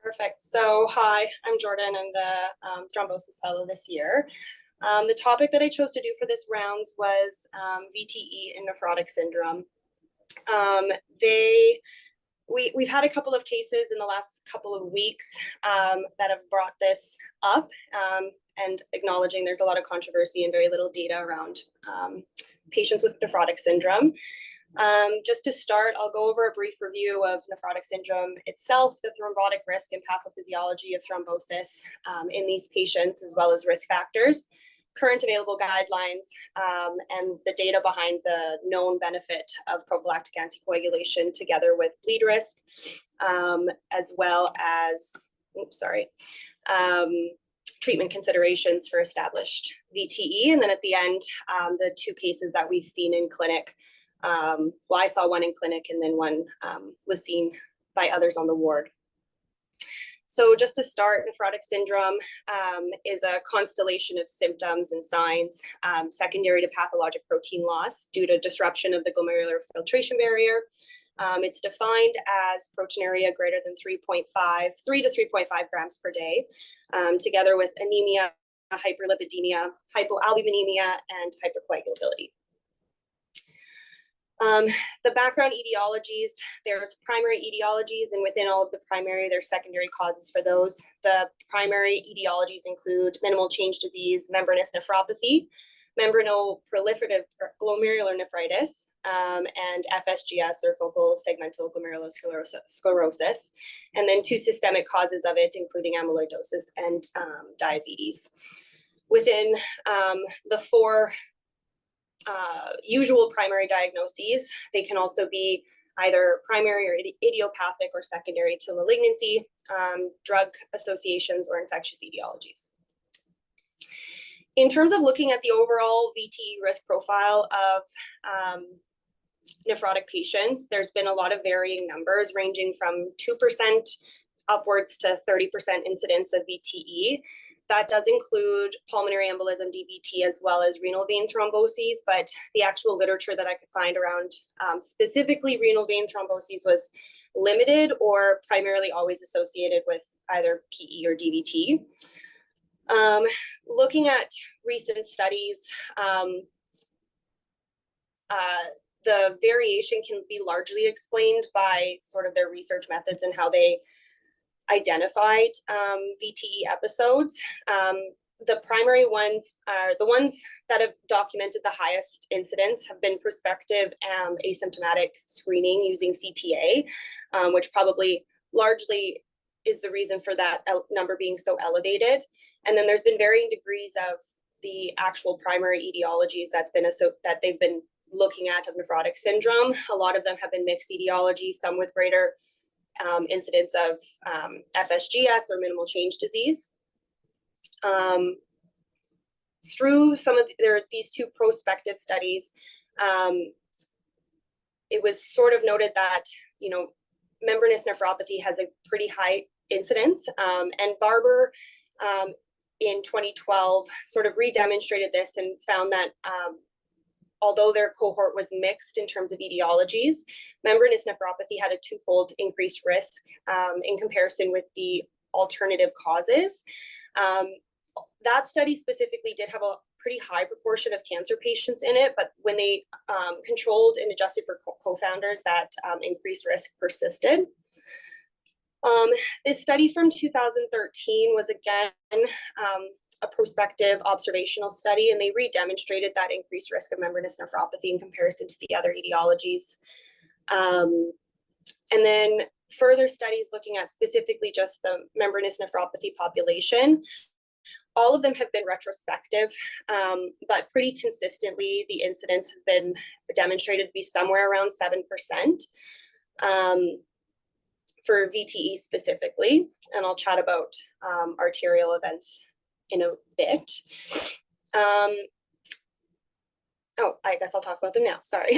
Perfect. So, hi, I'm Jordan. I'm the thrombosis fellow this year. The topic that I chose to do for this rounds was VTE and nephrotic syndrome. We've had a couple of cases in the last couple of weeks that have brought this up, and acknowledging there's a lot of controversy and very little data around patients with nephrotic syndrome. Just to start, I'll go over a brief review of nephrotic syndrome itself, the thrombotic risk and pathophysiology of thrombosis in these patients, as well as risk factors, current available guidelines, and the data behind the known benefit of prophylactic anticoagulation together with bleed risk, as well as, treatment considerations for established VTE. And then at the end, the two cases that we've seen in clinic. I saw one in clinic and then one was seen by others on the ward. So just to start, nephrotic syndrome is a constellation of symptoms and signs secondary to pathologic protein loss due to disruption of the glomerular filtration barrier. It's defined as proteinuria greater than 3 to 3.5 grams per day, together with anemia, hyperlipidemia, hypoalbuminemia, and hypercoagulability. The background etiologies, there's primary etiologies, and within all of the primary, there's secondary causes for those. The primary etiologies include minimal change disease, membranous nephropathy, membranoproliferative glomerular nephritis, and FSGS, or focal segmental glomerulosclerosis, and then two systemic causes of it, including amyloidosis and diabetes. Within the four usual primary diagnoses, they can also be either primary or idiopathic or secondary to malignancy, drug associations, or infectious etiologies. In terms of looking at the overall VTE risk profile of nephrotic patients, there's been a lot of varying numbers ranging from 2% upwards to 30% incidence of VTE. That does include pulmonary embolism, DVT, as well as renal vein thromboses, but the actual literature that I could find around specifically renal vein thromboses was limited or primarily always associated with either PE or DVT. Looking at recent studies, the variation can be largely explained by sort of their research methods and how they identified VTE episodes. The primary ones are the ones that have documented the highest incidence have been prospective asymptomatic screening using CTA, which probably largely is the reason for that number being so elevated. And then there's been varying degrees of the actual primary etiologies that they've been looking at of nephrotic syndrome. A lot of them have been mixed etiologies, some with greater incidence of FSGS or minimal change disease. Through some of these two prospective studies, it was sort of noted that, membranous nephropathy has a pretty high incidence, and Barber in 2012 sort of re-demonstrated this and found that although their cohort was mixed in terms of etiologies, membranous nephropathy had a twofold increased risk in comparison with the alternative causes. That study specifically did have a pretty high proportion of cancer patients in it, but when they controlled and adjusted for co-founders, that increased risk persisted. This study from 2013 was again a prospective observational study, and they re-demonstrated that increased risk of membranous nephropathy in comparison to the other etiologies. And then further studies looking at specifically just the membranous nephropathy population. All of them have been retrospective, but pretty consistently the incidence has been demonstrated to be somewhere around 7%. For VTE specifically, and I'll chat about arterial events in a bit. I guess I'll talk about them now, sorry.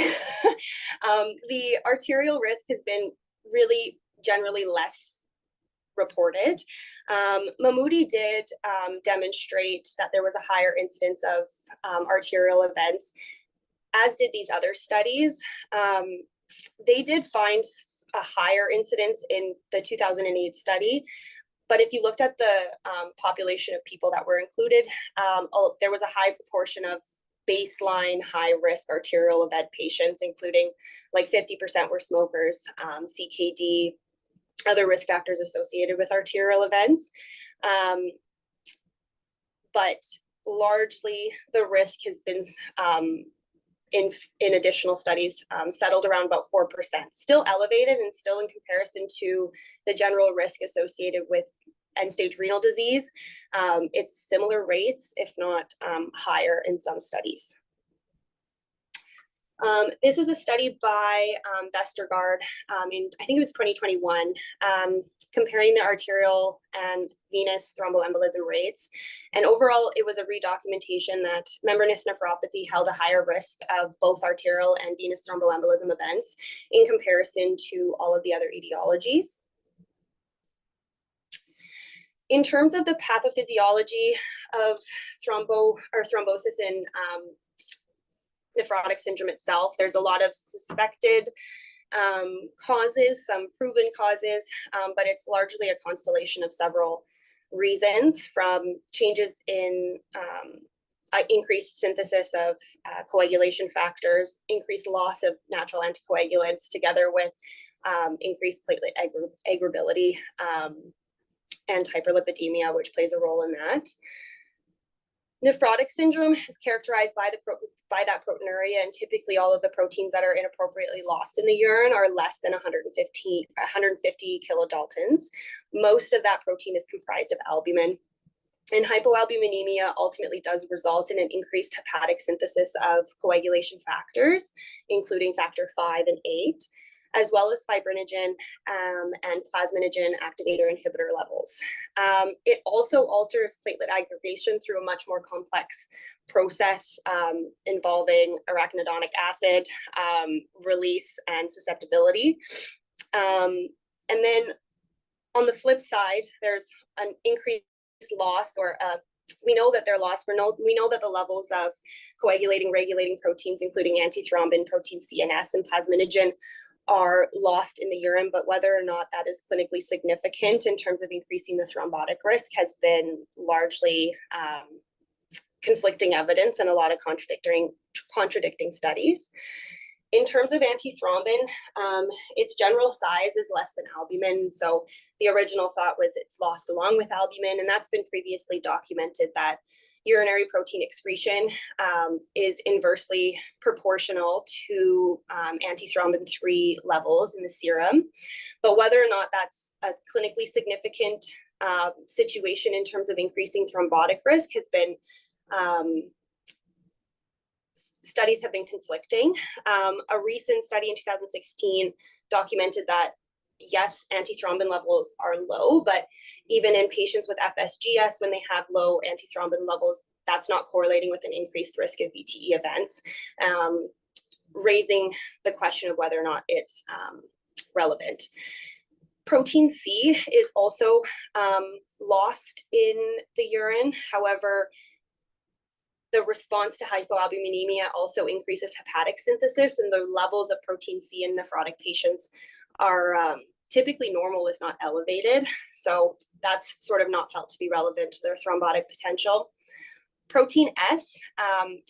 The arterial risk has been really generally less reported. Mahmoudi did demonstrate that there was a higher incidence of arterial events, as did these other studies. They did find a higher incidence in the 2008 study. But if you looked at the population of people that were included, there was a high proportion of baseline high risk arterial event patients, including like 50% were smokers, CKD, other risk factors associated with arterial events. But largely the risk has been in additional studies settled around about 4%, still elevated and still in comparison to the general risk associated with end-stage renal disease. It's similar rates, if not higher in some studies. This is a study by Vestergaard in, I think it was 2021, comparing the arterial and venous thromboembolism rates. And overall, it was a redocumentation that membranous nephropathy held a higher risk of both arterial and venous thromboembolism events in comparison to all of the other etiologies. In terms of the pathophysiology of thrombosis in nephrotic syndrome itself, there's a lot of suspected causes, some proven causes, but it's largely a constellation of several reasons, from changes in increased synthesis of coagulation factors, increased loss of natural anticoagulants, together with increased platelet aggregability and hyperlipidemia, which plays a role in that. Nephrotic syndrome is characterized by that proteinuria, and typically all of the proteins that are inappropriately lost in the urine are less than 150 kilodaltons. Most of that protein is comprised of albumin. And hypoalbuminemia ultimately does result in an increased hepatic synthesis of coagulation factors, including factor 5 and 8, as well as fibrinogen and plasminogen activator inhibitor levels. It also alters platelet aggregation through a much more complex process involving arachidonic acid release and susceptibility. And then on the flip side, there's an increased loss, or we know that they're lost. We know that the levels of coagulating regulating proteins, including antithrombin, protein C and S, and plasminogen, are lost in the urine, but whether or not that is clinically significant in terms of increasing the thrombotic risk has been largely conflicting evidence and a lot of contradicting studies. In terms of antithrombin, its general size is less than albumin. So the original thought was it's lost along with albumin, and that's been previously documented that urinary protein excretion is inversely proportional to antithrombin 3 levels in the serum. But whether or not that's a clinically significant situation in terms of increasing thrombotic risk has been, studies have been conflicting. A recent study in 2016 documented that yes, antithrombin levels are low, but even in patients with FSGS, when they have low antithrombin levels, that's not correlating with an increased risk of VTE events, raising the question of whether or not it's relevant. Protein C is also lost in the urine. However, the response to hypoalbuminemia also increases hepatic synthesis, and the levels of protein C in nephrotic patients are typically normal, if not elevated. So that's sort of not felt to be relevant to their thrombotic potential. Protein S,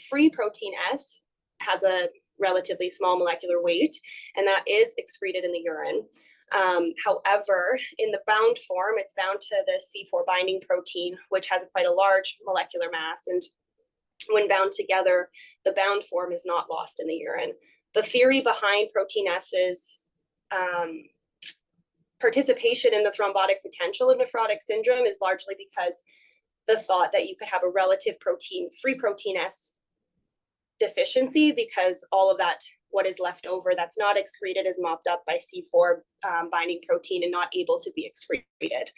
free protein S, has a relatively small molecular weight, and that is excreted in the urine. However, in the bound form, it's bound to the C4 binding protein, which has quite a large molecular mass, and when bound together, the bound form is not lost in the urine. The theory behind protein S's participation in the thrombotic potential of nephrotic syndrome is largely because the thought that you could have a relative free protein S deficiency, because all of that, what is left over that's not excreted, is mopped up by C4 binding protein and not able to be excreted.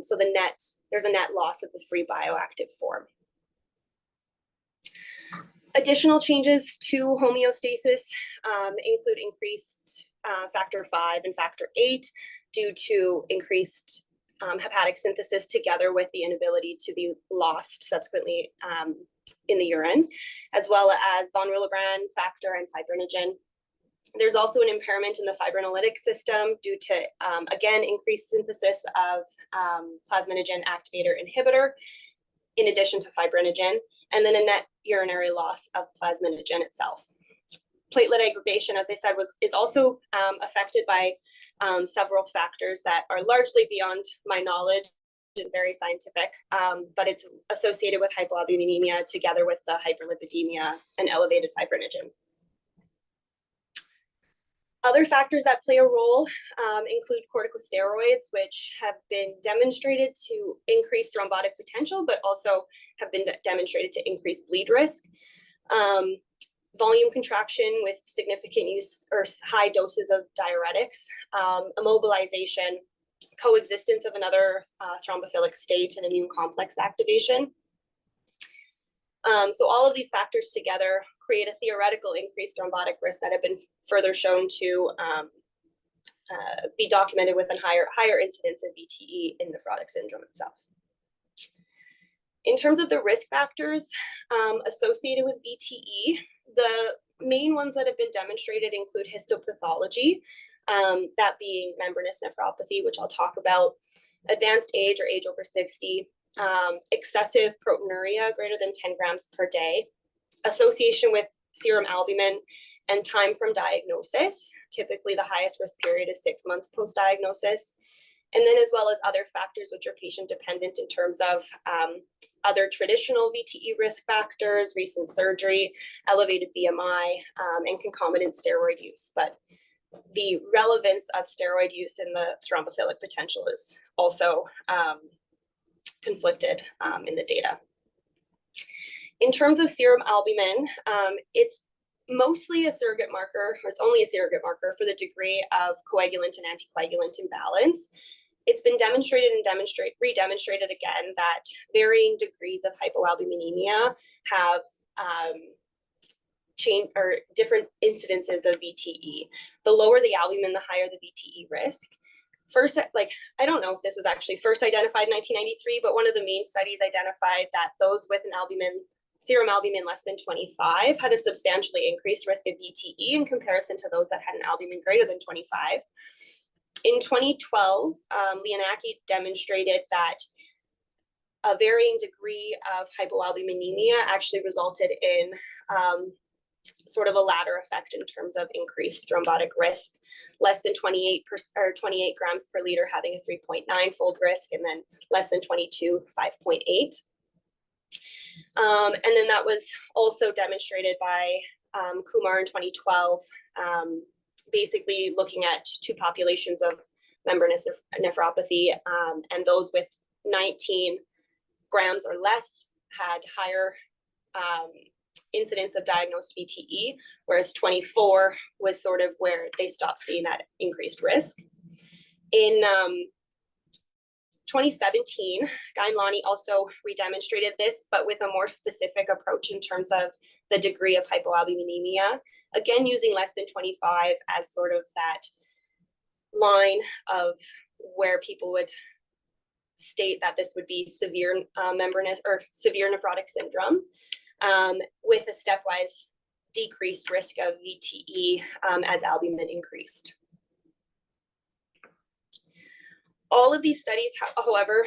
So there's a net loss of the free bioactive form. Additional changes to homeostasis include increased factor 5 and factor 8 due to increased hepatic synthesis, together with the inability to be lost subsequently in the urine, as well as von Willebrand factor and fibrinogen. There's also an impairment in the fibrinolytic system due to, again, increased synthesis of plasminogen activator inhibitor, in addition to fibrinogen, and then a net urinary loss of plasminogen itself. Platelet aggregation, as I said, is also affected by several factors that are largely beyond my knowledge and very scientific, but it's associated with hypoalbuminemia together with the hyperlipidemia and elevated fibrinogen. Other factors that play a role include corticosteroids, which have been demonstrated to increase thrombotic potential, but also have been demonstrated to increase bleed risk. Volume contraction with significant use or high doses of diuretics, immobilization, coexistence of another thrombophilic state and immune complex activation. So all of these factors together create a theoretical increased thrombotic risk that have been further shown to be documented with a higher incidence of VTE in nephrotic syndrome itself. In terms of the risk factors associated with VTE, the main ones that have been demonstrated include histopathology, that being membranous nephropathy, which I'll talk about, advanced age or age over 60, excessive proteinuria greater than 10 grams per day, association with serum albumin, and time from diagnosis. Typically, the highest risk period is 6 months post-diagnosis. And then as well as other factors which are patient dependent in terms of other traditional VTE risk factors, recent surgery, elevated BMI, and concomitant steroid use. But the relevance of steroid use in the thrombophilic potential is also conflicted in the data. In terms of serum albumin, it's mostly a surrogate marker, or it's only a surrogate marker for the degree of coagulant and anticoagulant imbalance. It's been demonstrated and re-demonstrated again that varying degrees of hypoalbuminemia have change or different incidences of VTE. The lower the albumin, the higher the VTE risk. First, I don't know if this was actually first identified in 1993, but one of the main studies identified that those with an serum albumin less than 25 had a substantially increased risk of VTE in comparison to those that had an albumin greater than 25. In 2012, Leonacki demonstrated that a varying degree of hypoalbuminemia actually resulted in sort of a ladder effect in terms of increased thrombotic risk, less than 28 grams per liter having a 3.9-fold risk, and then less than 22, 5.8. And then that was also demonstrated by Kumar in 2012, basically looking at two populations of membranous nephropathy, and those with 19 grams or less had higher incidence of diagnosed VTE, whereas 24 was sort of where they stopped seeing that increased risk. In 2017, Guy and Lonnie also re-demonstrated this, but with a more specific approach in terms of the degree of hypoalbuminemia, again using less than 25 as sort of that line of where people would state that this would be severe membranous or severe nephrotic syndrome, with a stepwise decreased risk of VTE as albumin increased. All of these studies, however,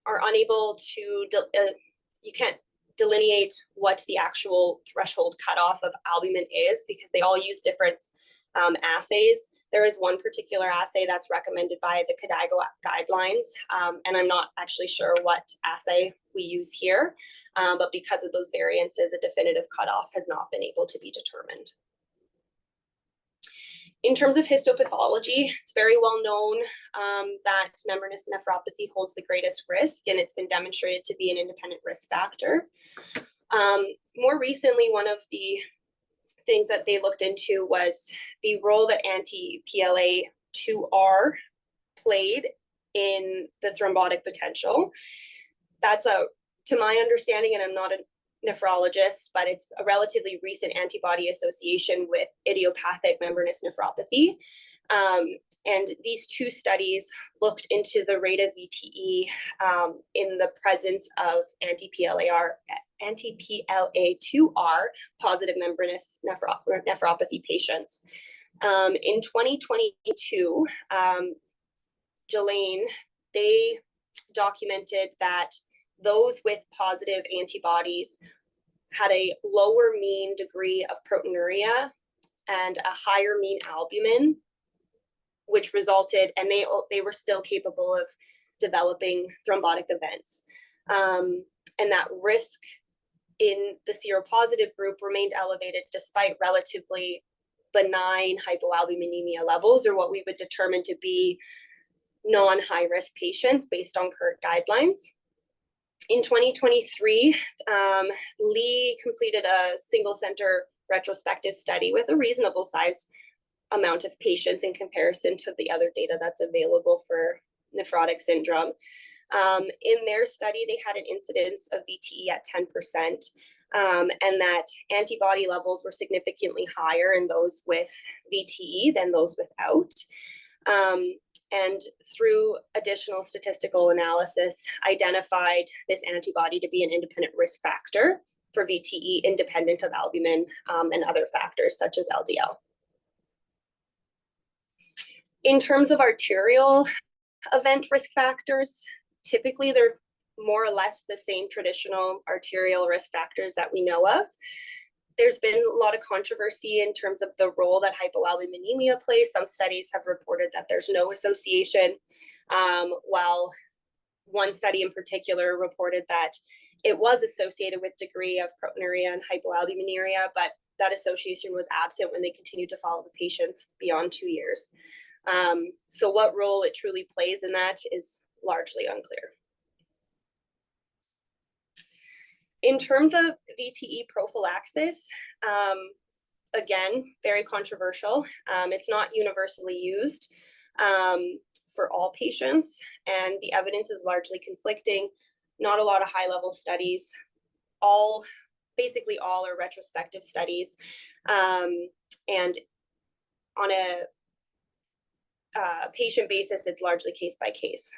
are unable to, you can't delineate what the actual threshold cutoff of albumin is because they all use different assays. There is one particular assay that's recommended by the KDIGO guidelines, and I'm not actually sure what assay we use here, but because of those variances, a definitive cutoff has not been able to be determined. In terms of histopathology, it's very well known that membranous nephropathy holds the greatest risk, and it's been demonstrated to be an independent risk factor. More recently, one of the things that they looked into was the role that anti-PLA2R played in the thrombotic potential. That's to my understanding, and I'm not nephrologist, but it's a relatively recent antibody association with idiopathic membranous nephropathy. And these two studies looked into the rate of VTE in the presence of anti-PLA2R positive membranous nephropathy patients. In 2022, Jelaine, they documented that those with positive antibodies had a lower mean degree of proteinuria and a higher mean albumin, which resulted, and they were still capable of developing thrombotic events. And that risk in the seropositive group remained elevated despite relatively benign hypoalbuminemia levels, or what we would determine to be non-high risk patients based on current guidelines. In 2023, Lee completed a single center retrospective study with a reasonable sized amount of patients in comparison to the other data that's available for nephrotic syndrome. In their study, they had an incidence of VTE at 10%, and that antibody levels were significantly higher in those with VTE than those without. And through additional statistical analysis, identified this antibody to be an independent risk factor for VTE, independent of albumin and other factors such as LDL. In terms of arterial event risk factors, typically they're more or less the same traditional arterial risk factors that we know of. There's been a lot of controversy in terms of the role that hypoalbuminemia plays. Some studies have reported that there's no association, while one study in particular reported that it was associated with degree of proteinuria and hypoalbuminuria, but that association was absent when they continued to follow the patients beyond 2 years. So what role it truly plays in that is largely unclear. In terms of VTE prophylaxis, again, very controversial. It's not universally used for all patients, and the evidence is largely conflicting. Not a lot of high-level studies. Basically all are retrospective studies, and on a patient basis, it's largely case by case.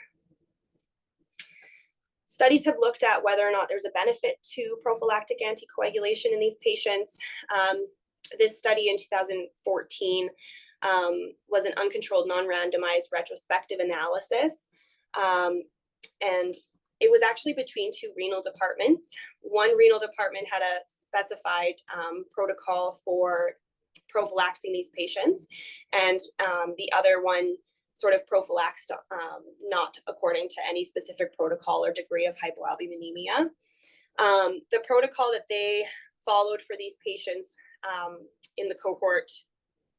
Studies have looked at whether or not there's a benefit to prophylactic anticoagulation in these patients. This study in 2014 was an uncontrolled, non-randomized retrospective analysis. And it was actually between two renal departments. One renal department had a specified protocol for prophylaxing these patients, and the other one sort of prophylaxed not according to any specific protocol or degree of hypoalbuminemia. The protocol that they followed for these patients in the cohort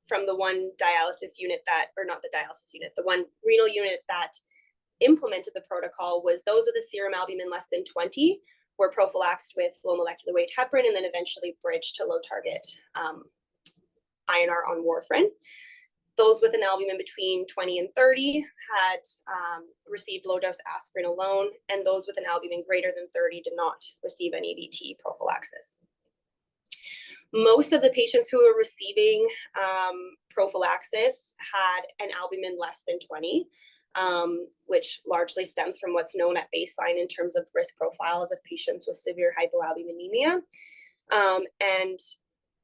from the one dialysis unit that, or not the dialysis unit, the one renal unit that implemented the protocol was those with a serum albumin less than 20 were prophylaxed with low molecular weight heparin and then eventually bridged to low target INR on warfarin. Those with an albumin between 20 and 30 had received low-dose aspirin alone, and those with an albumin greater than 30 did not receive any VTE prophylaxis. Most of the patients who were receiving prophylaxis had an albumin less than 20, which largely stems from what's known at baseline in terms of risk profiles of patients with severe hypoalbuminemia. And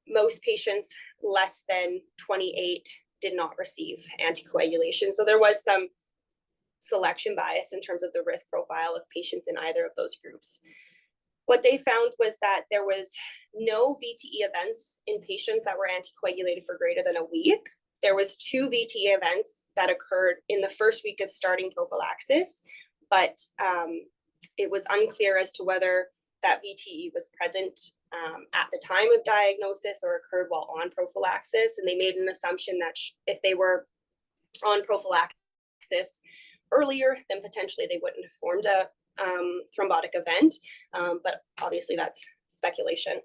most patients less than 28 did not receive anticoagulation. So there was some selection bias in terms of the risk profile of patients in either of those groups. What they found was that there was no VTE events in patients that were anticoagulated for greater than a week. There was 2 VTE events that occurred in the first week of starting prophylaxis, but it was unclear as to whether that VTE was present at the time of diagnosis or occurred while on prophylaxis. And they made an assumption that if they were on prophylaxis earlier, then potentially they wouldn't have formed a thrombotic event, but obviously that's speculation.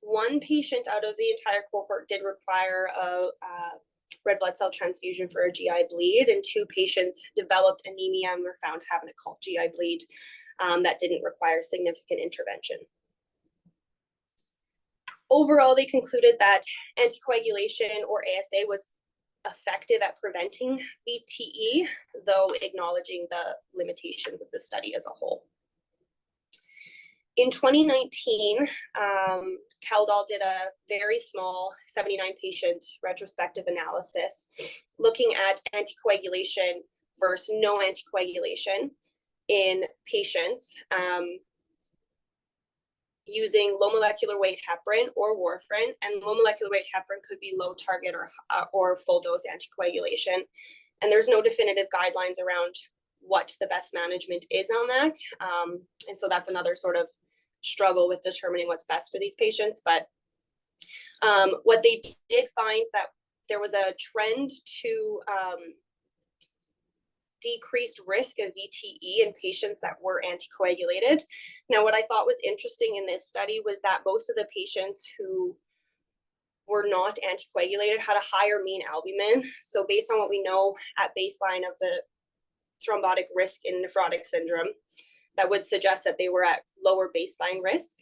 One patient out of the entire cohort did require a red blood cell transfusion for a GI bleed, and 2 patients developed anemia and were found to have an occult GI bleed that didn't require significant intervention. Overall, they concluded that anticoagulation, or ASA, was effective at preventing VTE, though acknowledging the limitations of the study as a whole. In 2019, Caldol did a very small 79-patient retrospective analysis looking at anticoagulation versus no anticoagulation in patients using low molecular weight heparin or warfarin, and low molecular weight heparin could be low target or full dose anticoagulation. And there's no definitive guidelines around what the best management is on that. And so that's another sort of struggle with determining what's best for these patients. But what they did find that there was a trend to decreased risk of VTE in patients that were anticoagulated. Now, what I thought was interesting in this study was that most of the patients who were not anticoagulated had a higher mean albumin. So based on what we know at baseline of the thrombotic risk in nephrotic syndrome, that would suggest that they were at lower baseline risk.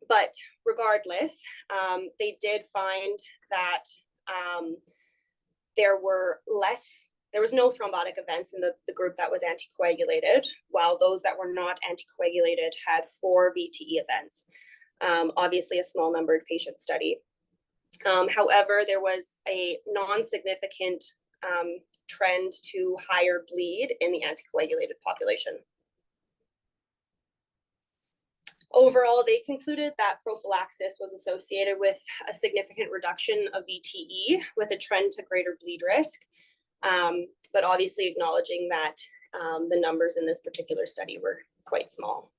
But regardless, they did find that there was no thrombotic events in the group that was anticoagulated, while those that were not anticoagulated had 4 VTE events. Obviously a small numbered patient study. However, there was a non-significant trend to higher bleed in the anticoagulated population. Overall, they concluded that prophylaxis was associated with a significant reduction of VTE with a trend to greater bleed risk, but obviously acknowledging that the numbers in this particular study were quite small.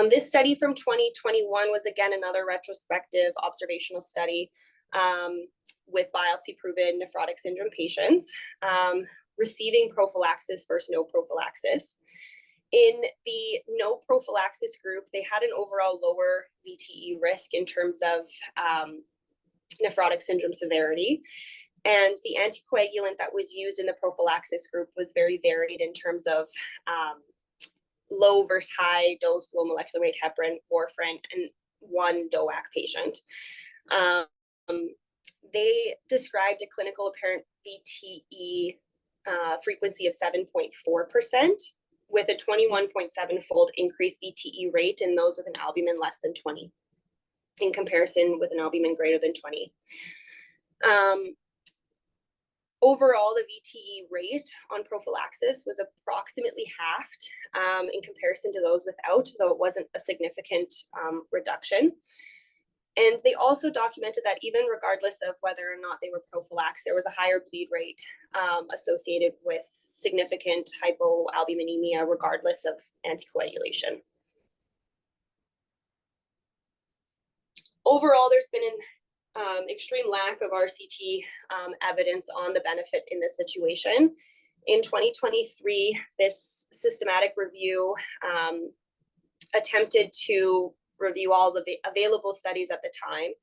This study from 2021 was again another retrospective observational study with biopsy-proven nephrotic syndrome patients receiving prophylaxis versus no prophylaxis. In the no prophylaxis group, they had an overall lower VTE risk in terms of nephrotic syndrome severity. And the anticoagulant that was used in the prophylaxis group was very varied in terms of low versus high dose, low molecular weight heparin, warfarin, and 1 DOAC patient. They described a clinical apparent VTE frequency of 7.4%, with a 21.7-fold increased VTE rate in those with an albumin less than 20, in comparison with an albumin greater than 20. Overall, the VTE rate on prophylaxis was approximately halved in comparison to those without, though it wasn't a significant reduction. And they also documented that even regardless of whether or not they were prophylaxed, there was a higher bleed rate associated with significant hypoalbuminemia regardless of anticoagulation. Overall, there's been an extreme lack of RCT evidence on the benefit in this situation. In 2023, this systematic review attempted to review all the available studies at the time,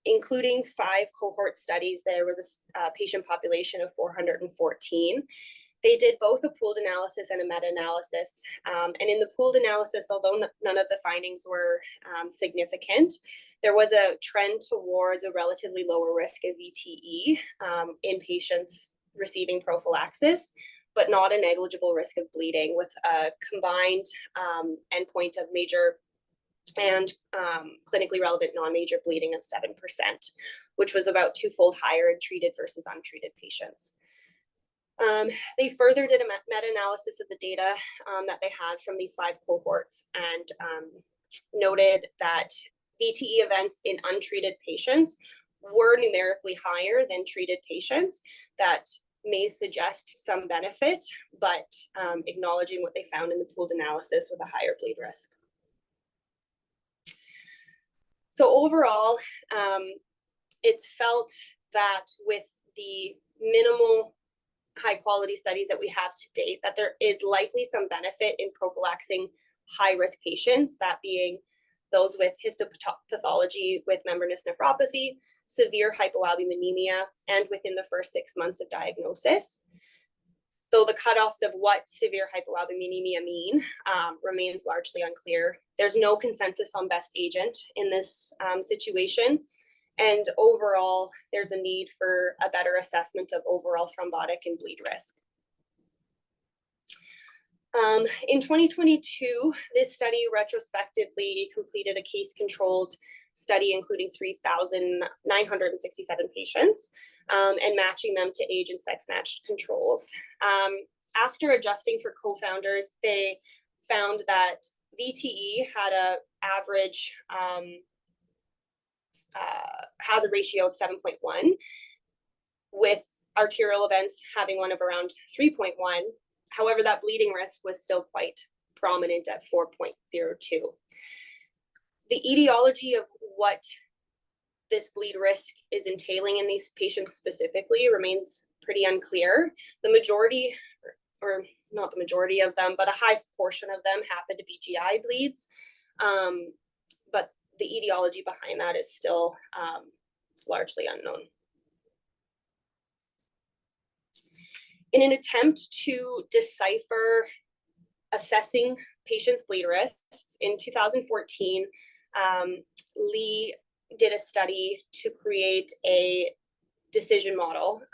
including 5 cohort studies. There was a patient population of 414. They did both a pooled analysis and a meta-analysis. And in the pooled analysis, although none of the findings were significant, there was a trend towards a relatively lower risk of VTE in patients receiving prophylaxis, but not a negligible risk of bleeding, with a combined endpoint of major and clinically relevant non-major bleeding of 7%, which was about 2-fold higher in treated versus untreated patients. They further did a meta-analysis of the data that they had from these 5 cohorts and noted that VTE events in untreated patients were numerically higher than treated patients. That may suggest some benefit, but acknowledging what they found in the pooled analysis with a higher bleed risk. So overall, it's felt that with the minimal high quality studies that we have to date, that there is likely some benefit in prophylaxing high risk patients, that being those with histopathology with membranous nephropathy, severe hypoalbuminemia, and within the first 6 months of diagnosis. Though the cutoffs of what severe hypoalbuminemia mean remains largely unclear. There's no consensus on best agent in this situation. And overall, there's a need for a better assessment of overall thrombotic and bleed risk. In 2022, this study retrospectively completed a case-controlled study including 3,967 patients and matching them to age and sex-matched controls. After adjusting for co-founders, they found that VTE had an average hazard ratio of 7.1, with arterial events having one of around 3.1. However, that bleeding risk was still quite prominent at 4.02. The etiology of what this bleed risk is entailing in these patients specifically remains pretty unclear. The majority, or not the majority of them, but a high portion of them happen to be GI bleeds. But the etiology behind that is still largely unknown. In an attempt to decipher assessing patients' bleed risks, in 2014, Lee did a study to create a decision model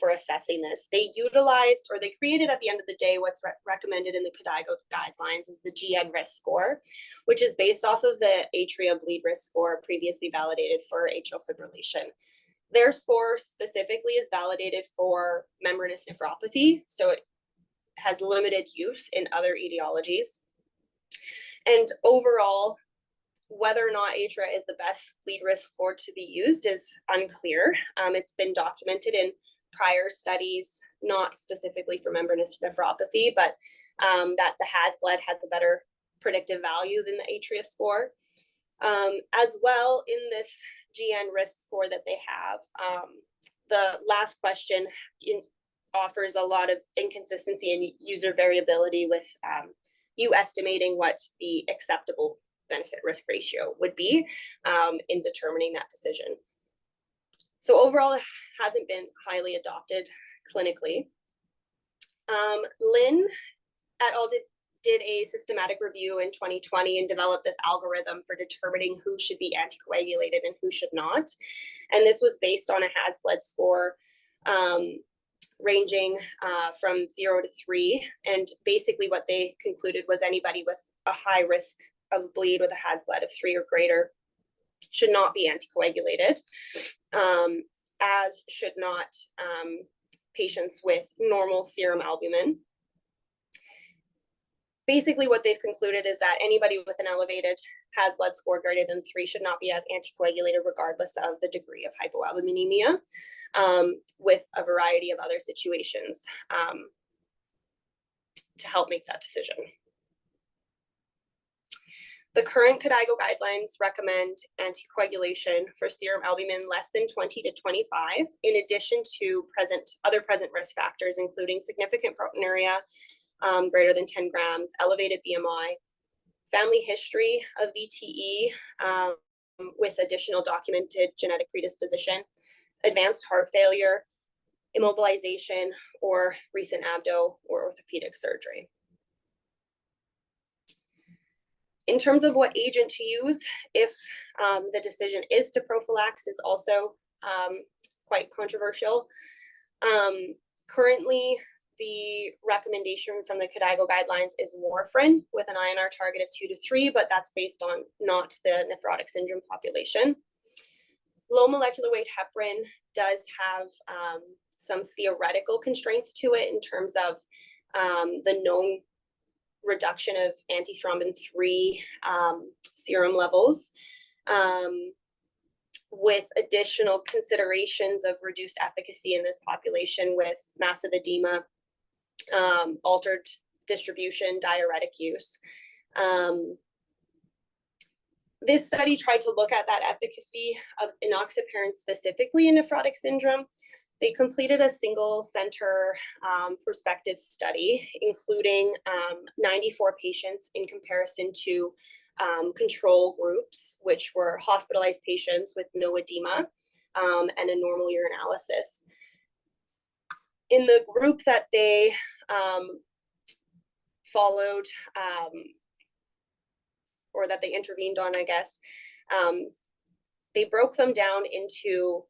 for assessing this. They utilized, or they created at the end of the day, what's recommended in the KDIGO guidelines is the GN risk score, which is based off of the atria bleed risk score previously validated for atrial fibrillation. Their score specifically is validated for membranous nephropathy, so it has limited use in other etiologies. And overall, whether or not atria is the best bleed risk score to be used is unclear. It's been documented in prior studies, not specifically for membranous nephropathy, but that the HAS bled has a better predictive value than the atria score. As well, in this GN risk score that they have, the last question offers a lot of inconsistency and user variability with you estimating what the acceptable benefit risk ratio would be in determining that decision. So overall, it hasn't been highly adopted clinically. Lynn et al. Did a systematic review in 2020 and developed this algorithm for determining who should be anticoagulated and who should not. And this was based on a HAS bled score ranging from 0 to 3. And basically what they concluded was anybody with a high risk of bleed with a HAS bled of 3 or greater should not be anticoagulated, as should not patients with normal serum albumin. Basically, what they've concluded is that anybody with an elevated HAS bled score greater than 3 should not be anticoagulated regardless of the degree of hypoalbuminemia, with a variety of other situations to help make that decision. The current KDIGO guidelines recommend anticoagulation for serum albumin less than 20 to 25, in addition to other present risk factors, including significant proteinuria, greater than 10 grams, elevated BMI, family history of VTE with additional documented genetic predisposition, advanced heart failure, immobilization, or recent abdo or orthopedic surgery. In terms of what agent to use, if the decision is to prophylax, is also quite controversial. Currently, the recommendation from the KDIGO guidelines is warfarin with an INR target of 2 to 3, but that's based on not the nephrotic syndrome population. Low molecular weight heparin does have some theoretical constraints to it in terms of the known reduction of antithrombin 3 serum levels, with additional considerations of reduced efficacy in this population with massive edema, altered distribution, diuretic use. This study tried to look at that efficacy of enoxaparin specifically in nephrotic syndrome. They completed a single center prospective study, including 94 patients in comparison to control groups, which were hospitalized patients with no edema and a normal urinalysis. In the group that they followed, or that they intervened on, I guess, they broke them down into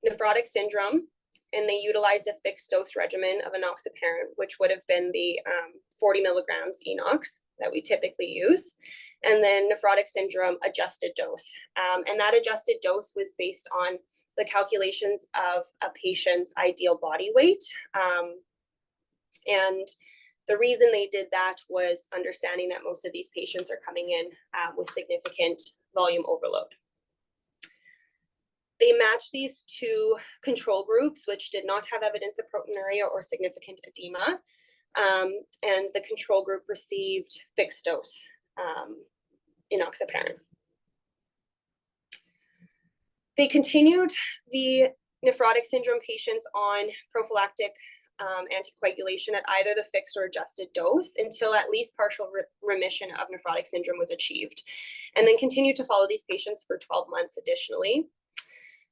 nephrotic syndrome, and they utilized a fixed dose regimen of enoxaparin, which would have been the 40 milligrams enox that we typically use, and then nephrotic syndrome adjusted dose. And that adjusted dose was based on the calculations of a patient's ideal body weight. And the reason they did that was understanding that most of these patients are coming in with significant volume overload. They matched these two control groups, which did not have evidence of proteinuria or significant edema. And the control group received fixed dose enoxaparin. They continued the nephrotic syndrome patients on prophylactic anticoagulation at either the fixed or adjusted dose until at least partial remission of nephrotic syndrome was achieved, and then continued to follow these patients for 12 months additionally.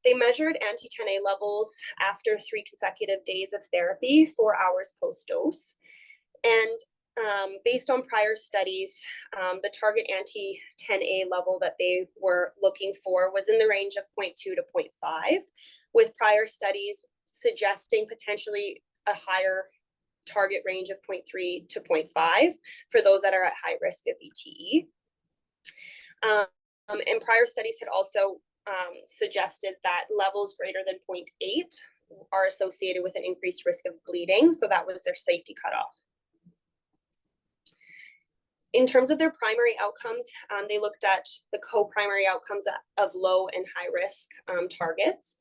They measured anti-10A levels after 3 consecutive days of therapy, 4 hours post-dose. And based on prior studies, the target anti-10A level that they were looking for was in the range of 0.2 to 0.5, with prior studies suggesting potentially a higher target range of 0.3 to 0.5 for those that are at high risk of VTE. And prior studies had also suggested that levels greater than 0.8 are associated with an increased risk of bleeding, so that was their safety cutoff. In terms of their primary outcomes, they looked at the co-primary outcomes of low and high risk targets.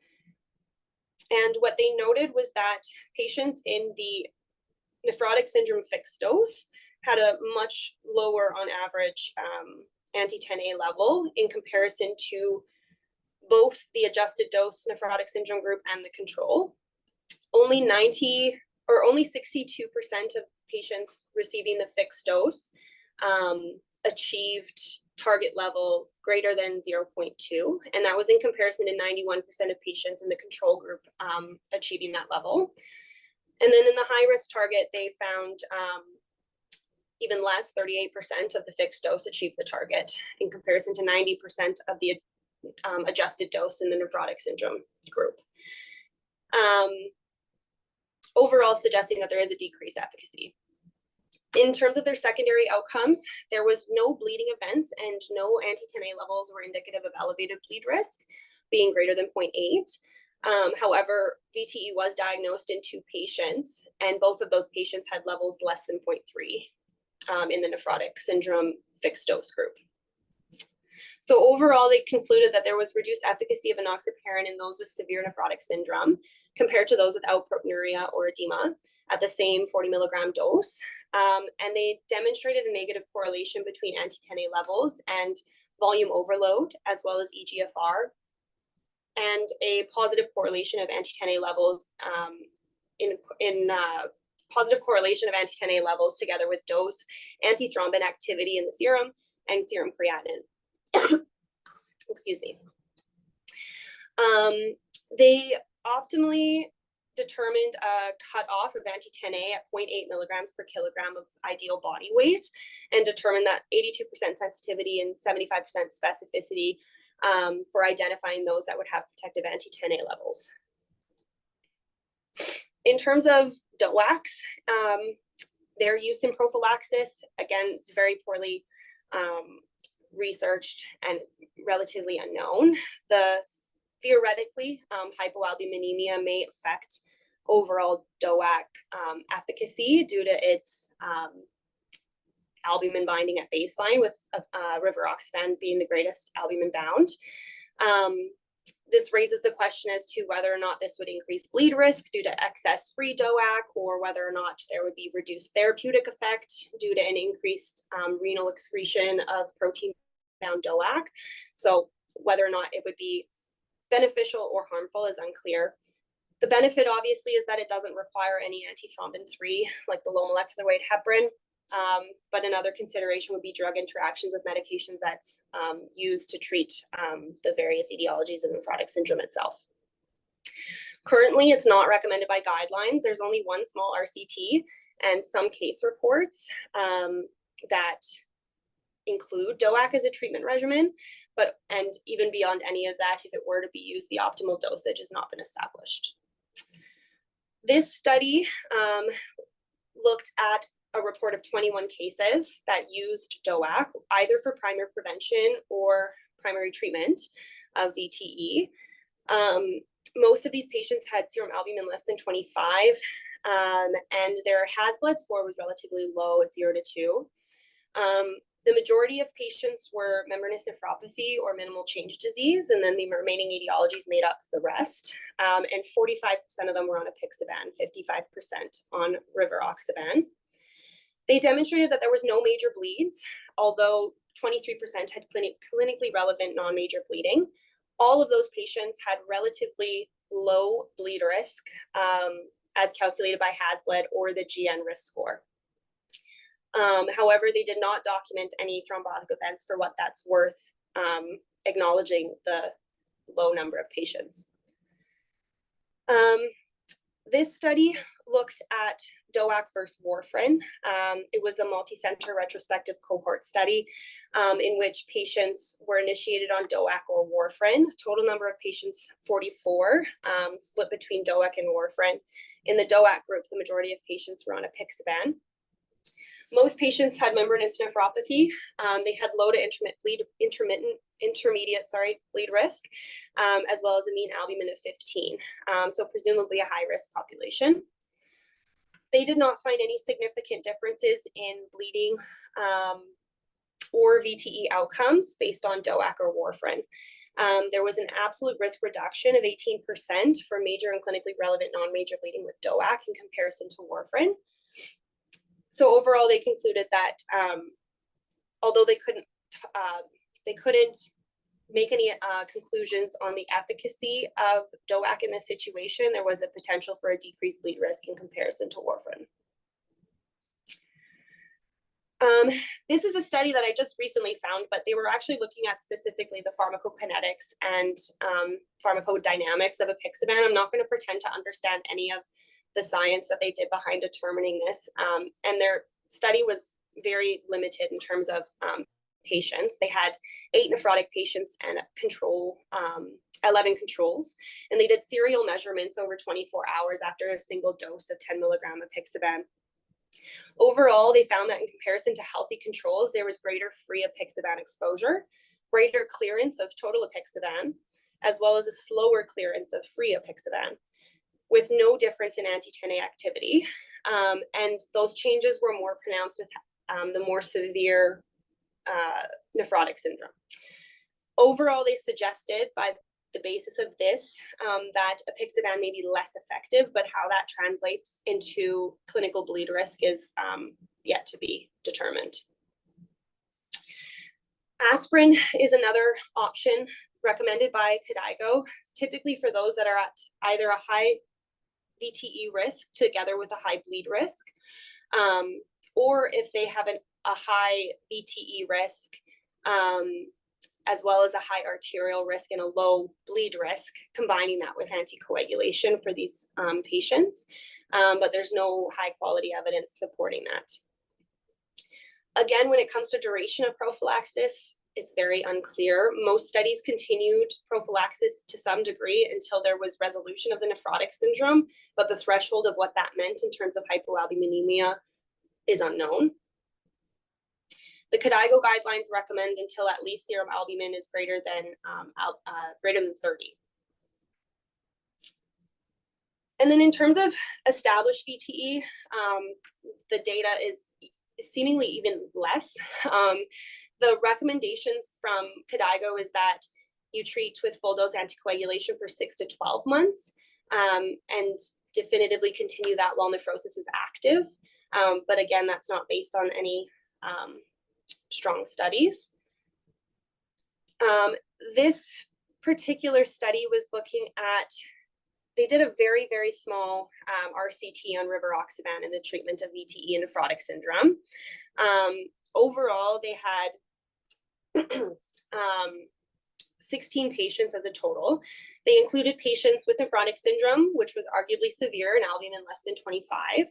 And what they noted was that patients in the nephrotic syndrome fixed dose had a much lower on average anti-10A level in comparison to both the adjusted dose nephrotic syndrome group and the control. Only 62% of patients receiving the fixed dose achieved target level greater than 0.2, and that was in comparison to 91% of patients in the control group achieving that level. And then in the high risk target, they found even less, 38% of the fixed dose achieved the target in comparison to 90% of the adjusted dose in the nephrotic syndrome group. Overall suggesting that there is a decreased efficacy. In terms of their secondary outcomes, there was no bleeding events and no anti-10A levels were indicative of elevated bleed risk, being greater than 0.8. However, VTE was diagnosed in 2 patients, and both of those patients had levels less than 0.3 in the nephrotic syndrome fixed dose group. So overall, they concluded that there was reduced efficacy of enoxaparin in those with severe nephrotic syndrome compared to those without proteinuria or edema at the same 40 milligram dose. And they demonstrated a negative correlation between anti-10A levels and volume overload, as well as eGFR, and a positive correlation of anti-10A levels positive correlation of anti-10A levels together with dose, antithrombin activity in the serum, and serum creatinine. Excuse me. They optimally determined a cutoff of anti-10A at 0.8 milligrams per kilogram of ideal body weight, and determined that 82% sensitivity and 75% specificity for identifying those that would have protective anti-10A levels. In terms of DOACs, their use in prophylaxis, again, it's very poorly researched and relatively unknown. Theoretically, hypoalbuminemia may affect overall DOAC efficacy due to its albumin binding at baseline, with rivaroxaban being the greatest albumin bound. This raises the question as to whether or not this would increase bleed risk due to excess free DOAC, or whether or not there would be reduced therapeutic effect due to an increased renal excretion of protein-bound DOAC. So whether or not it would be beneficial or harmful is unclear. The benefit, obviously, is that it doesn't require any antithrombin 3, like the low molecular weight heparin. but another consideration would be drug interactions with medications that's used to treat the various etiologies of nephrotic syndrome itself. Currently, it's not recommended by guidelines. There's only one small RCT and some case reports that include DOAC as a treatment regimen, and even beyond any of that, if it were to be used, the optimal dosage has not been established. This study looked at a report of 21 cases that used DOAC either for primary prevention or primary treatment of VTE. Most of these patients had serum albumin less than 25, and their Has blood score was relatively low at 0 to 2. The majority of patients were membranous nephropathy or minimal change disease, and then the remaining etiologies made up the rest. And 45% of them were on apixaban, 55% on rivaroxaban. They demonstrated that there was no major bleeds, although 23% had clinically relevant non-major bleeding. All of those patients had relatively low bleed risk as calculated by Has blood or the GN risk score. However, they did not document any thrombotic events for what that's worth, acknowledging the low number of patients. This study looked at DOAC versus warfarin. It was a multi-center retrospective cohort study in which patients were initiated on DOAC or warfarin. Total number of patients, 44, split between DOAC and warfarin. In the DOAC group, the majority of patients were on apixaban. Most patients had membranous nephropathy. They had low to intermediate bleed risk, as well as a mean albumin of 15. So presumably a high risk population. They did not find any significant differences in bleeding or VTE outcomes based on DOAC or warfarin. There was an absolute risk reduction of 18% for major and clinically relevant non-major bleeding with DOAC in comparison to warfarin. So overall, they concluded that although they couldn't make any conclusions on the efficacy of DOAC in this situation, there was a potential for a decreased bleed risk in comparison to warfarin. This is a study that I just recently found, but they were actually looking at specifically the pharmacokinetics and pharmacodynamics of apixaban. I'm not going to pretend to understand any of the science that they did behind determining this. And their study was very limited in terms of patients. They had 8 nephrotic patients and 11 controls. And they did serial measurements over 24 hours after a single dose of 10 milligram apixaban. Overall, they found that in comparison to healthy controls, there was greater free apixaban exposure, greater clearance of total apixaban, as well as a slower clearance of free apixaban, with no difference in anti-10A activity. And those changes were more pronounced with the more severe nephrotic syndrome. Overall, they suggested by the basis of this that apixaban may be less effective, but how that translates into clinical bleed risk is yet to be determined. Aspirin is another option recommended by KDIGO, typically for those that are at either a high VTE risk together with a high bleed risk, or if they have a high VTE risk, as well as a high arterial risk and a low bleed risk, combining that with anticoagulation for these patients. But there's no high quality evidence supporting that. Again, when it comes to duration of prophylaxis, it's very unclear. Most studies continued prophylaxis to some degree until there was resolution of the nephrotic syndrome, but the threshold of what that meant in terms of hypoalbuminemia is unknown. The KDIGO guidelines recommend until at least serum albumin is greater than 30. And then in terms of established VTE, the data is seemingly even less. The recommendations from KDIGO is that you treat with full dose anticoagulation for 6 to 12 months and definitively continue that while nephrosis is active. But again, that's not based on any strong studies. This particular study was looking at they did a very, very small RCT on rivaroxaban in the treatment of VTE and nephrotic syndrome. Overall, they had 16 patients as a total. They included patients with nephrotic syndrome, which was arguably severe and albumin less than 25,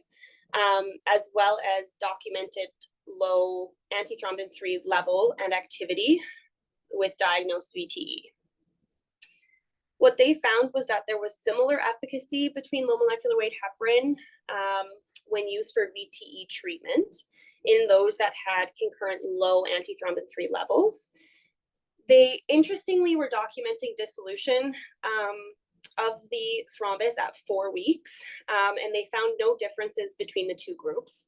as well as documented low antithrombin 3 level and activity with diagnosed VTE. What they found was that there was similar efficacy between low molecular weight heparin when used for VTE treatment in those that had concurrent low antithrombin 3 levels. They interestingly were documenting dissolution of the thrombus at 4 weeks, and they found no differences between the two groups.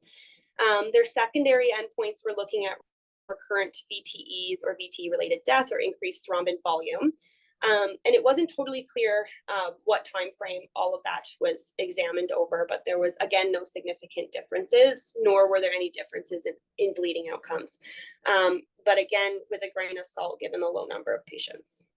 Their secondary endpoints were looking at recurrent VTEs or VTE-related death or increased thrombin volume. And it wasn't totally clear what time frame all of that was examined over, but there was, again, no significant differences, nor were there any differences in bleeding outcomes. But again, with a grain of salt, given the low number of patients.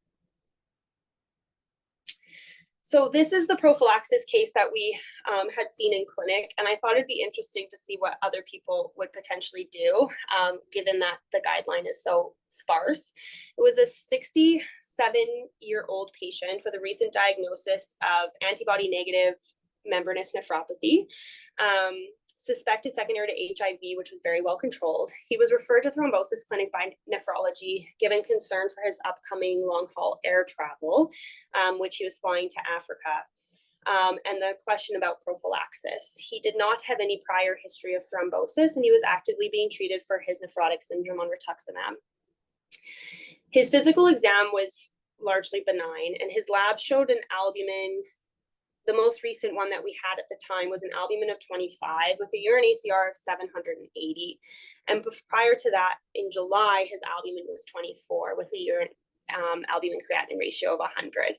So this is the prophylaxis case that we had seen in clinic, and I thought it'd be interesting to see what other people would potentially do, given that the guideline is so sparse. It was a 67-year-old patient with a recent diagnosis of antibody-negative membranous nephropathy, suspected secondary to HIV, which was very well controlled. He was referred to thrombosis clinic by nephrology, given concern for his upcoming long-haul air travel, which he was flying to Africa. And the question about prophylaxis. He did not have any prior history of thrombosis, and he was actively being treated for his nephrotic syndrome on rituximab. His physical exam was largely benign, and his lab showed an albumin. The most recent one that we had at the time was an albumin of 25 with a urine ACR of 780. And prior to that, in July, his albumin was 24 with a urine albumin creatinine ratio of 100.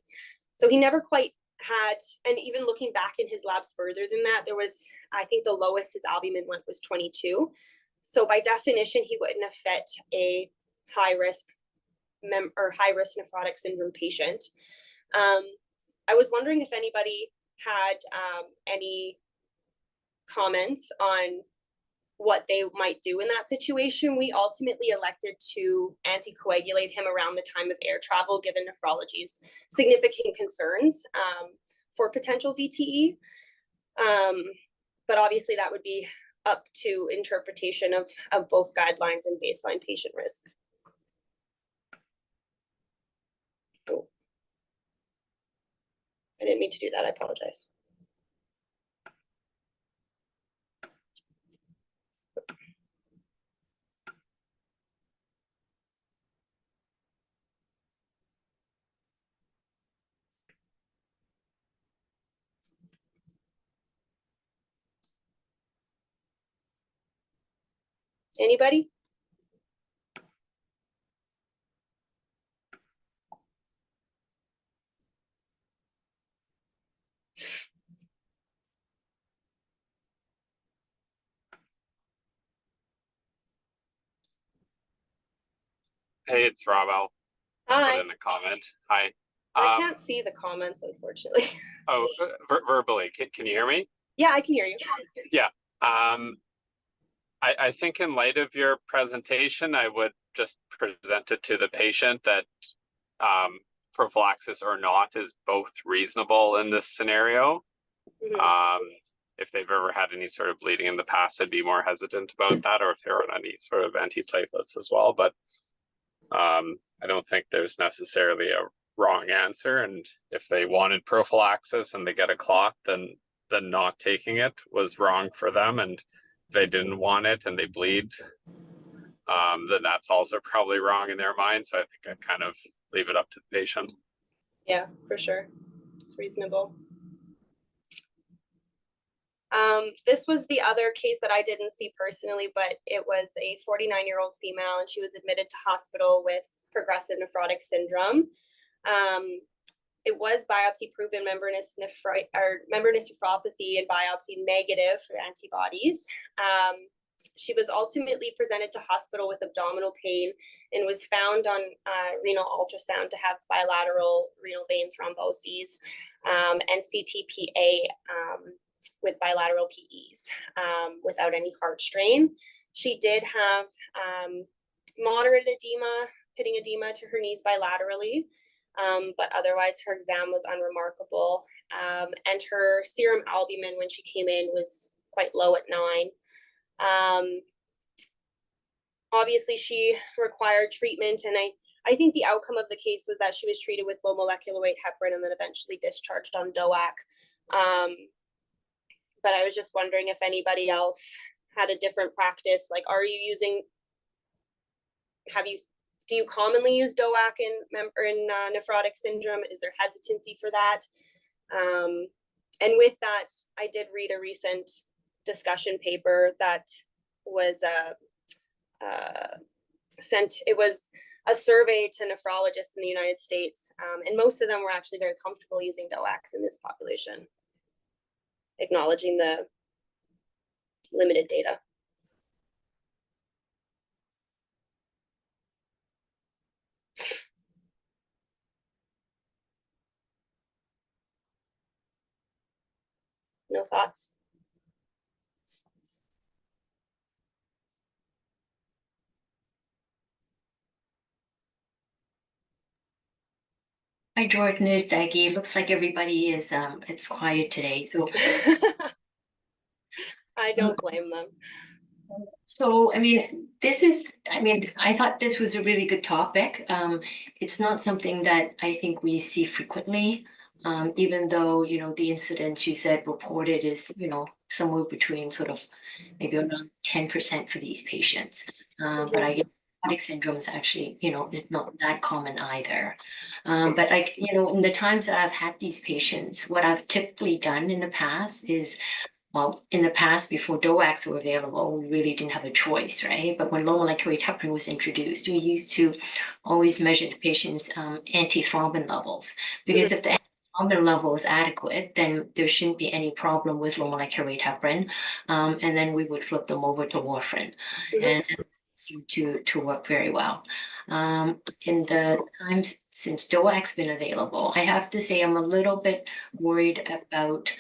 So he never quite had, and even looking back in his labs further than that, there was, I think the lowest his albumin went was 22. So by definition, he wouldn't have fit a high-risk nephrotic syndrome patient. I was wondering if anybody had any comments on what they might do in that situation. We ultimately elected to anticoagulate him around the time of air travel, given nephrology's significant concerns for potential VTE. But obviously that would be up to interpretation of both guidelines and baseline patient risk. Oh. I didn't mean to do that, I apologize. Anybody? Hey, it's Rob. I'll Hi. put in a comment. Hi. I can't see the comments, unfortunately. Oh, verbally. Can you hear me? Yeah, I can hear you. Yeah. I think in light of your presentation, I would just present it to the patient that prophylaxis or not is both reasonable in this scenario. Mm-hmm. If they've ever had any sort of bleeding in the past, I'd be more hesitant about that, or if they're on any sort of antiplatelets as well. But I don't think there's necessarily a wrong answer. And if they wanted prophylaxis and they get a clot, then not taking it was wrong for them. And if they didn't want it and they bleed, then that's also probably wrong in their mind. So I think I kind of leave it up to the patient. Yeah, for sure. It's reasonable. This was the other case that I didn't see personally, but it was a 49-year-old female, and she was admitted to hospital with progressive nephrotic syndrome. It was biopsy-proven membranous nephropathy and biopsy negative for antibodies. She was ultimately presented to hospital with abdominal pain and was found on renal ultrasound to have bilateral renal vein thromboses and CTPA with bilateral PEs without any heart strain. She did have moderate edema, pitting edema to her knees bilaterally, but otherwise her exam was unremarkable. And her serum albumin when she came in was quite low at 9. Obviously she required treatment, and I think the outcome of the case was that she was treated with low molecular weight heparin and then eventually discharged on DOAC. But I was just wondering if anybody else had a different practice. Like, do you commonly use DOAC in nephrotic syndrome? Is there hesitancy for that? And with that, I did read a recent discussion paper that was sent. It was a survey to nephrologists in the United States, and most of them were actually very comfortable using DOACs in this population, acknowledging the limited data. No thoughts? Hi, Jordan, it's Aggie. It looks like everybody is, it's quiet today, so. I don't blame them. So, I mean, I thought this was a really good topic. It's not something that I think we see frequently, even though, the incidence you said reported is, somewhere between sort of maybe around 10% for these patients. But I guess nephrotic syndrome is actually, is not that common either. But in the times that I've had these patients, what I've typically done in the past is, well, in the past, before DOACs were available, we really didn't have a choice, right? But when low molecular weight heparin was introduced, we used to always measure the patient's antithrombin levels, because if the antithrombin level is adequate, then there shouldn't be any problem with low molecular weight heparin, and then we would flip them over to warfarin, and it seemed to work very well. In the times since DOAC's been available, I have to say I'm a little bit worried about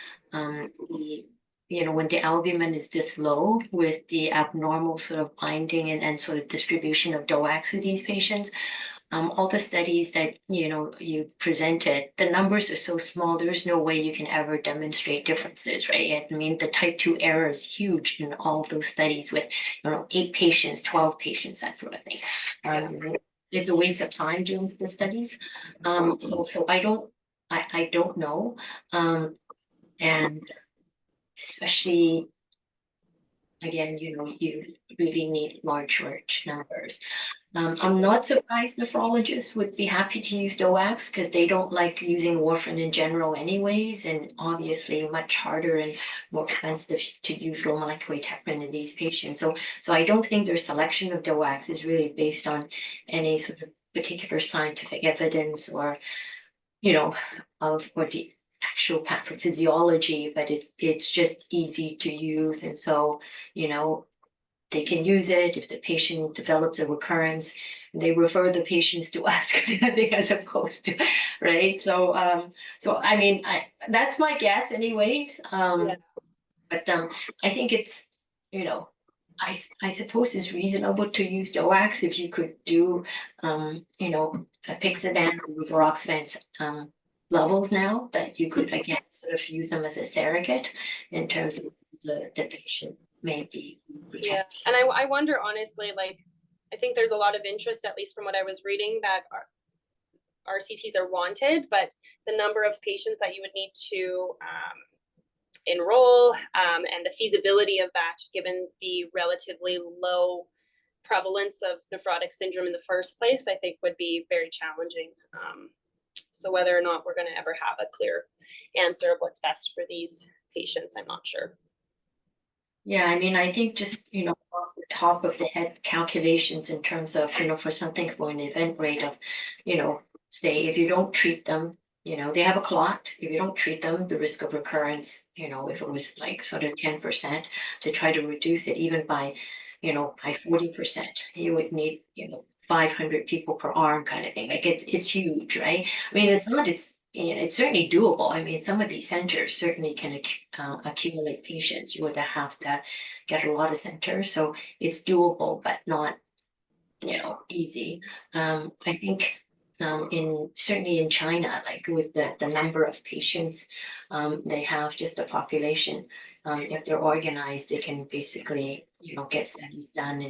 when the albumin is this low with the abnormal sort of binding and sort of distribution of DOACs to these patients. All the studies that, you presented, the numbers are so small, there's no way you can ever demonstrate differences, right? I mean, the type 2 error is huge in all of those studies with, 8 patients, 12 patients, that sort of thing. It's a waste of time doing the studies. So I don't know. And especially, again, you really need large numbers. I'm not surprised nephrologists would be happy to use DOACs because they don't like using warfarin in general anyways, and obviously much harder and more expensive to use low molecular weight heparin in these patients. So I don't think their selection of DOACs is really based on any sort of particular scientific evidence or, of what the actual pathophysiology, but it's just easy to use. And so, they can use it if the patient develops a recurrence. They refer the patients to us, kind of thing, as opposed to, right? So, I mean, that's my guess, anyways. But I think it's, I suppose it's reasonable to use DOACs if you could do, apixaban or rivaroxaban levels now, that you could again sort of use them as a surrogate in terms of the patient may be protected. Yeah, and I wonder honestly, like, I think there's a lot of interest, at least from what I was reading, that RCTs are wanted, but the number of patients that you would need to enroll and the feasibility of that, given the relatively low prevalence of nephrotic syndrome in the first place, I think would be very challenging. So whether or not we're going to ever have a clear answer of what's best for these patients, I'm not sure. Yeah, I mean, I think just, off the top of the head calculations in terms of, for something for an event rate of, say, if you don't treat them, they have a clot. If you don't treat them, the risk of recurrence, if it was like sort of 10%, to try to reduce it even by 40%, you would need, 500 people per arm kind of thing. Like it's huge, right? I mean, it's not, it's certainly doable. I mean, some of these centers certainly can accumulate patients. You would have to get a lot of centers. So it's doable, but not, easy. I think certainly in China, like with the number of patients they have, just the population, if they're organized, they can basically, get studies done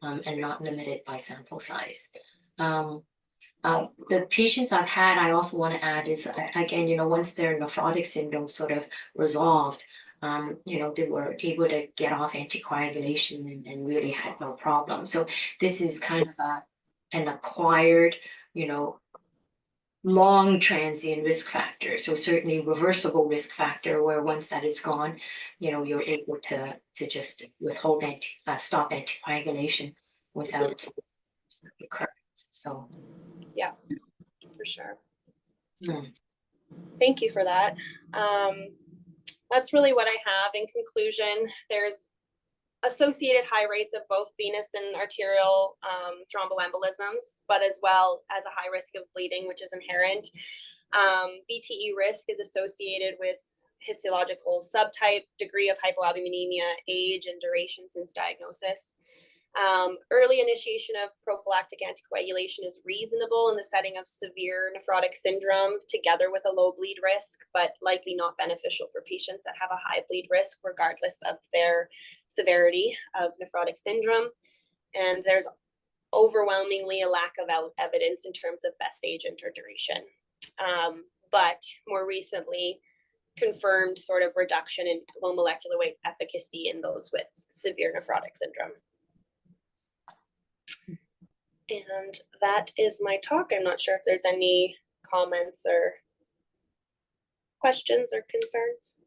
and not limited by sample size. The patients I've had, I also want to add is, again, once their nephrotic syndrome sort of resolved, they were able to get off anticoagulation and really had no problem. So this is kind of an acquired, long transient risk factor. So certainly reversible risk factor, where once that is gone, you're able to just withhold stop anticoagulation without recurrence. So Yeah, for sure. mm. Thank you for that. That's really what I have. In conclusion, there's associated high rates of both venous and arterial thromboembolisms, but as well as a high risk of bleeding, which is inherent. VTE risk is associated with histological subtype, degree of hypoalbuminemia, age, and duration since diagnosis. Early initiation of prophylactic anticoagulation is reasonable in the setting of severe nephrotic syndrome, together with a low bleed risk, but likely not beneficial for patients that have a high bleed risk, regardless of their severity of nephrotic syndrome. And there's overwhelmingly a lack of evidence in terms of best agent or duration. But more recently, confirmed sort of reduction in low molecular weight efficacy in those with severe nephrotic syndrome. And that is my talk. I'm not sure if there's any comments or questions or concerns.